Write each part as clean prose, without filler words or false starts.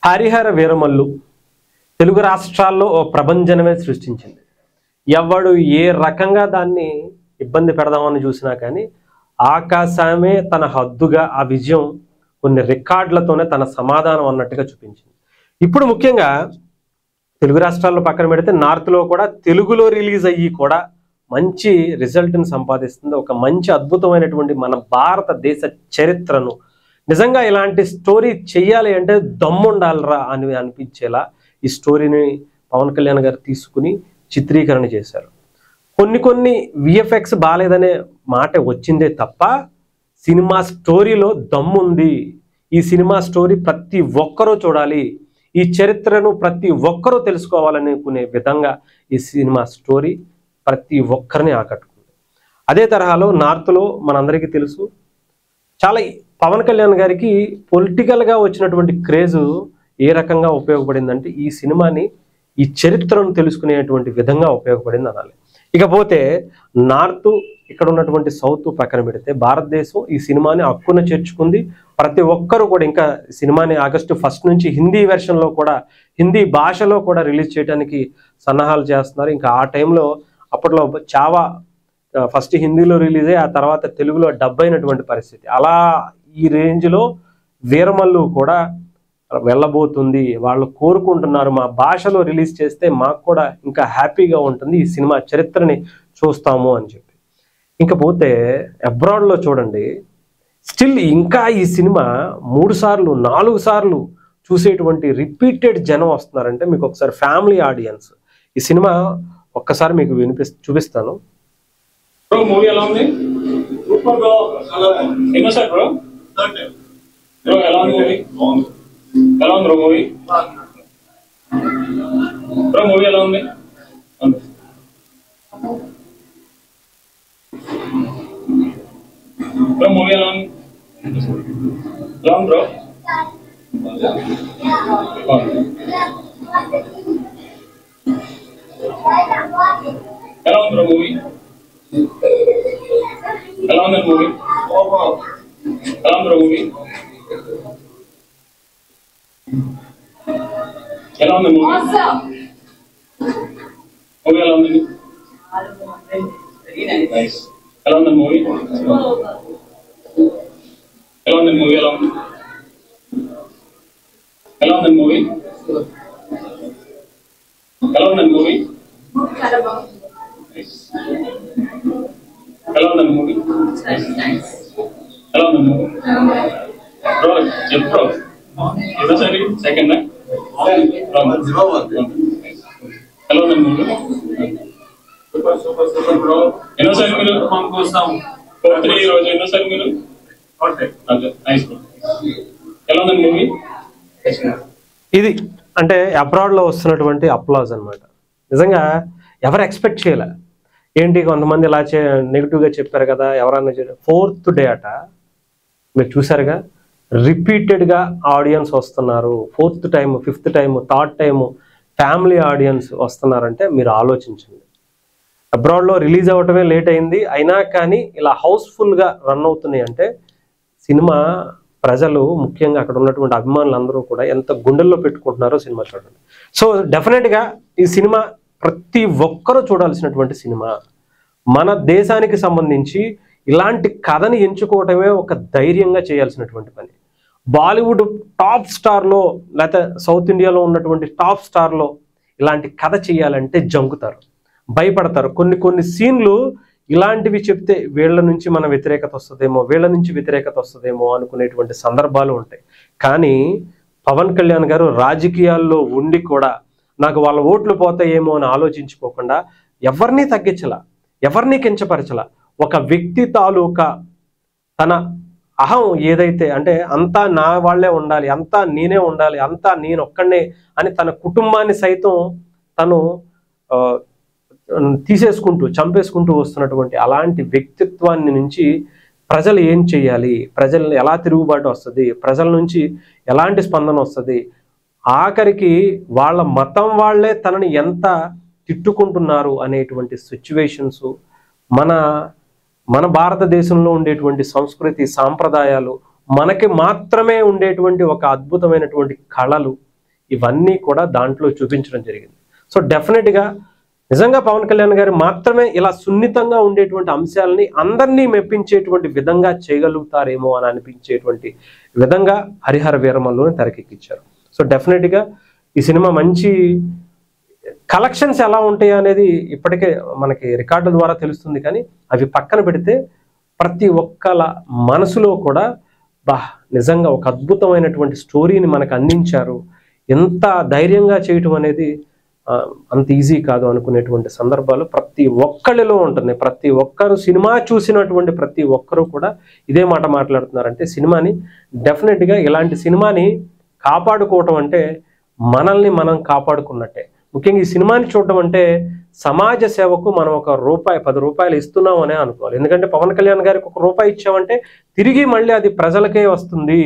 హరిహర వీరమల్లు తెలుగు రాష్ట్రాల్లో ఓ ప్రభంజనమే సృష్టించింది. ఎవడు ఏ రకంగా దాన్ని ఇబ్బంది పెడదామని చూసినా కానీ ఆకాశమే తన హద్దుగా ఆ విజయం కొన్ని రికార్డులతోనే తన సమాధానం అన్నట్టుగా చూపించింది. ఇప్పుడు ముఖ్యంగా తెలుగు రాష్ట్రాల్లో పక్కన పెడితే నార్త్లో కూడా తెలుగులో రిలీజ్ అయ్యి కూడా మంచి రిజల్ట్ని సంపాదిస్తుంది. ఒక మంచి అద్భుతమైనటువంటి మన భారతదేశ చరిత్రను నిజంగా ఇలాంటి స్టోరీ చెయ్యాలి అంటే దమ్ముండాలరా అని అనిపించేలా ఈ స్టోరీని పవన్ కళ్యాణ్ గారు తీసుకుని చిత్రీకరణ చేశారు. కొన్ని విఎఫ్ఎక్స్ బాగాలేదనే మాట వచ్చిందే తప్ప సినిమా స్టోరీలో దమ్ముంది. ఈ సినిమా స్టోరీ ప్రతి ఒక్కరూ చూడాలి, ఈ చరిత్రను ప్రతి ఒక్కరూ తెలుసుకోవాలనుకునే విధంగా ఈ సినిమా స్టోరీ ప్రతి ఒక్కరిని ఆకట్టుకుంది. అదే తరహాలో నార్త్లో మనందరికీ తెలుసు, చాలా పవన్ కళ్యాణ్ గారికి పొలిటికల్గా వచ్చినటువంటి క్రేజు ఏ రకంగా ఉపయోగపడిందంటే ఈ సినిమాని ఈ చరిత్రను తెలుసుకునేటువంటి విధంగా ఉపయోగపడింది అనాలి. ఇకపోతే నార్త్ ఇక్కడ ఉన్నటువంటి సౌత్ పక్కన పెడితే భారతదేశం ఈ సినిమాని హక్కున చేర్చుకుంది. ప్రతి ఒక్కరూ కూడా ఇంకా సినిమాని ఆగస్టు 1 నుంచి హిందీ వెర్షన్లో కూడా హిందీ భాషలో కూడా రిలీజ్ చేయడానికి సన్నాహాలు చేస్తున్నారు. ఇంకా ఆ టైంలో అప్పట్లో చావా ఫస్ట్ హిందీలో రిలీజ్ అయ్యి ఆ తర్వాత తెలుగులో డబ్ అయినటువంటి పరిస్థితి. అలా ఈ రేంజ్లో వీరమల్లు కూడా వెళ్ళబోతుంది. వాళ్ళు కోరుకుంటున్నారు మా భాషలో రిలీజ్ చేస్తే మాకు కూడా ఇంకా హ్యాపీగా ఉంటుంది, ఈ సినిమా చరిత్రని చూస్తాము అని చెప్పి. ఇంకపోతే అబ్రాడ్లో చూడండి, స్టిల్ ఇంకా ఈ సినిమా 3 సార్లు 4 సార్లు చూసేటువంటి రిపీటెడ్ జనం వస్తున్నారంటే మీకు ఒకసారి ఫ్యామిలీ ఆడియన్స్ ఈ సినిమా ఒక్కసారి మీకు చూపిస్తాను. బ్రో మూవీ ఎలా ఉంది? Super bro. ఎన్నో సార్ బ్రో? బ్రో ఎలా ఉంది మూవీ? ఎలా ఉంది బ్రో మూవీ? బ్రో మూవీ ఎలా ఉంది? బ్రో మూవీ ఎలా ఉంది? ఎలా ఉంది బ్రో? ఎలా ఉంది బ్రో మూవీ? ఎలా ఉంది మూవీ? ఎలా ఉంది మూవీ? ఎలా ఉంది మూవీ? మూవీ ఎలా ఉంది? నైస్. ఎలా ఉంది మూవీ? ఎలా ఉంది మూవీ? ఎలా ఉంది? ఎలా ఉంది మూవీ? ఎలా ఉంది మూవీ? ఎలా ఉంది మూవీ? ఎలా ఉంది మూవీ? బ్రో చెప్పు బ్రో. ఎన్నోసారి సెకండ్ ఎలా ఉంది movie? Super super super bro. ఎన్నోసారి మీరు వస్తాం 3 రోజు ఎన్నోసారి మీరు? Nice bro. ఎలా ఉంది మూవీ? ఇది అంటే అబ్రాడ్లో వస్తున్నటువంటి అప్లాజ్ అనమాట. నిజంగా ఎవరు ఎక్స్పెక్ట్ చేయలే. ఏంటి కొంతమంది ఇలా నెగిటివ్గా చెప్పారు కదా, ఎవరన్నా 4th డే అట మీరు చూసారుగా, రిపీటెడ్గా ఆడియన్స్ వస్తున్నారు. 4th time 5th time 3rd time family audience వస్తున్నారంటే మీరు ఆలోచించండి. అబ్రాడ్లో రిలీజ్ అవ్వటమే లేట్ అయింది, అయినా కానీ ఇలా హౌస్ఫుల్గా రన్ అవుతున్నాయి అంటే సినిమా ప్రజలు ముఖ్యంగా అక్కడ ఉన్నటువంటి అభిమానులు అందరూ కూడా ఎంత గుండెల్లో పెట్టుకుంటున్నారో సినిమా చూడండి. సో డెఫినెట్గా ఈ సినిమా ప్రతి ఒక్కరూ చూడాల్సినటువంటి సినిమా. మన దేశానికి సంబంధించి ఇలాంటి కథని ఎంచుకోవటమే ఒక ధైర్యంగా చేయాల్సినటువంటి పని. బాలీవుడ్ టాప్ స్టార్లో లేకపోతే సౌత్ ఇండియాలో ఉన్నటువంటి టాప్ స్టార్లో ఇలాంటి కథ చేయాలంటే జంకుతారు, భయపడతారు. కొన్ని సీన్లు ఇలాంటివి చెప్తే వీళ్ళ నుంచి మన వ్యతిరేకత వస్తుందేమో, వీళ్ళ నుంచి వ్యతిరేకత వస్తుందేమో అనుకునేటువంటి సందర్భాలు ఉంటాయి. కానీ పవన్ కళ్యాణ్ గారు రాజకీయాల్లో ఉండి కూడా నాకు వాళ్ళ ఓట్లు పోతాయేమో అని ఆలోచించుకోకుండా ఎవరిని తగ్గించలా, ఎవరిని కించపరచలా. ఒక వ్యక్తి తాలూకా తన అహం ఏదైతే అంటే అంతా నా వాళ్ళే ఉండాలి, అంతా నేనే ఉండాలి, అంతా నేను ఒక్కడే అని తన కుటుంబాన్ని సైతం తను తీసేసుకుంటూ చంపేసుకుంటూ వస్తున్నటువంటి అలాంటి వ్యక్తిత్వాన్ని నుంచి ప్రజలు ఏం చేయాలి, ప్రజల్ని ఎలా తిరుగుబాటు వస్తుంది, ప్రజల నుంచి ఎలాంటి స్పందన వస్తుంది, ఆఖరికి వాళ్ళ మతం వాళ్ళే తనని ఎంత తిట్టుకుంటున్నారు అనేటువంటి సిచ్యువేషన్స్ మన భారతదేశంలో ఉండేటువంటి సంస్కృతి సాంప్రదాయాలు మనకి మాత్రమే ఉండేటువంటి ఒక అద్భుతమైనటువంటి కళలు ఇవన్నీ కూడా దాంట్లో చూపించడం జరిగింది. సో డెఫినెట్గా నిజంగా పవన్ కళ్యాణ్ గారు మాత్రమే ఇలా సున్నితంగా ఉండేటువంటి అంశాలని అందరినీ మెప్పించేటువంటి విధంగా చేయగలుగుతారేమో అని అనిపించేటువంటి విధంగా హరిహర వీరమల్లుని తెరకెక్కించారు. సో డెఫినెట్గా ఈ సినిమా మంచి కలెక్షన్స్ ఎలా ఉంటాయి అనేది ఇప్పటికే మనకి రికార్డుల ద్వారా తెలుస్తుంది. కానీ అవి పక్కన పెడితే ప్రతి ఒక్కల మనసులో కూడా నిజంగా ఒక అద్భుతమైనటువంటి స్టోరీని మనకు అందించారు, ఎంత ధైర్యంగా చేయటం అనేది అంత ఈజీ కాదు అనుకునేటువంటి సందర్భాలు ప్రతి ఒక్కళ్ళలో ఉంటుంది. ప్రతి ఒక్కరు సినిమా చూసినటువంటి ప్రతి ఒక్కరూ కూడా ఇదే మాట మాట్లాడుతున్నారంటే సినిమాని డెఫినెట్గా ఇలాంటి సినిమాని కాపాడుకోవటం అంటే మనల్ని మనం కాపాడుకున్నట్టే. ముఖ్యంగా ఈ సినిమాని చూడటం అంటే సమాజ సేవకు మనం ఒక రూపాయి 10 రూపాయలు ఇస్తున్నాం అనే అనుకోవాలి. ఎందుకంటే పవన్ కళ్యాణ్ గారికి ఒక రూపాయి ఇచ్చామంటే తిరిగి మళ్ళీ అది ప్రజలకే వస్తుంది.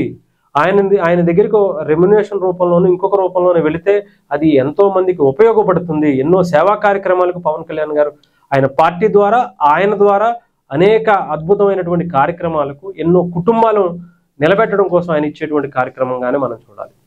ఆయన దగ్గరికి రెమ్యునేషన్ రూపంలోనూ ఇంకొక రూపంలోనూ వెళితే అది ఎంతో మందికి ఉపయోగపడుతుంది. ఎన్నో సేవా కార్యక్రమాలకు పవన్ కళ్యాణ్ గారు ఆయన పార్టీ ద్వారా ఆయన ద్వారా అనేక అద్భుతమైనటువంటి కార్యక్రమాలకు ఎన్నో కుటుంబాలు నిలబెట్టడం కోసం ఆయన ఇచ్చేటువంటి కార్యక్రమంగానే మనం చూడాలి.